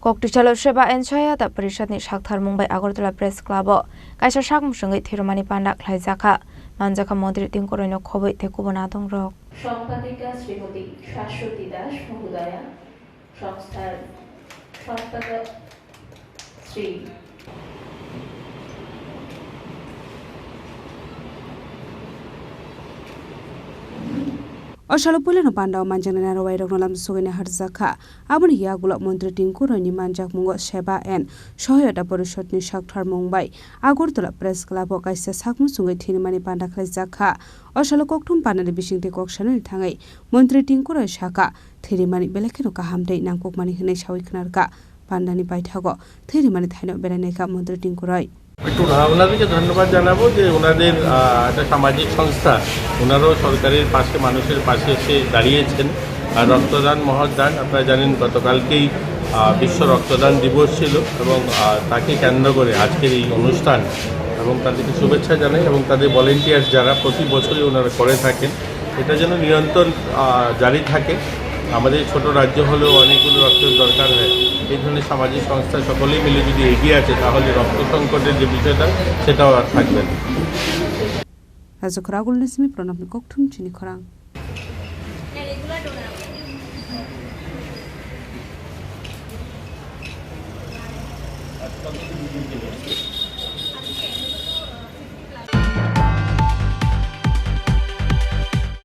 Koktichalo Sheba and Chayata Parishadni Shakhtar Mumbai Agartala Press Club Kaisa Shakmshungi Thirumani Panda Klaizaka Manjaka Modri Tinkorino Kobe Tekubonatong Rock সম্পাদিকা শ্রীমতী শাশ্বতী দাস মহোদয়া সংস্থার সম্পাদক Shri Oshalopuleno Pandao Manjana Wairok Nolam Sugina Harzaka, Abun Yagula Montri Tinkuro ni Manjak Mungo Sheba and Shoyota Porishotni Shakhtar Mumbai, Agurtula Press Club Kaisa Sakmu Sungai Tinimani Panda Klazaka, Oshalokoktum Pana Bishing the Kokshanel Tangai, Montri Tinkuro Shaka, Tirimani Belekino Kahamde Nankuk Mani Hneshawikanarka, Pandani Baitago, Tirimani Tano Beraneka Montri Tinkurai. একটু ওনাদেরকে ধন্যবাদ জানাবো যে ওনাদের একটা সামাজিক সংস্থা ওনারাও সরকারের পাশে মানুষের পাশে এসে দাঁড়িয়েছেন আর রক্তদান মহৎদান আপনারা জানেন গতকালকেই বিশ্ব রক্তদান দিবস ছিল এবং তাকে কেন্দ্র করে আজকের এই অনুষ্ঠান এবং তাদেরকে শুভেচ্ছা জানাই এবং তাদের ভলেন্টিয়ার্স যারা প্রতি বছরই ওনারা করে থাকেন এটা যেন নিরন্তর জারি থাকে আমাদের ছোট রাজ্য হলেও অনেকগুলো রক্তের দরকার হয় এই ধরনের সামাজিক সংস্থা সকলেই মিলে যদি এগিয়ে আছে তাহলে রক্ত সংকটের যে বিষয়টা সেটাও আর থাকবে না। Azokhragul nismi pronam kokthum chini khorang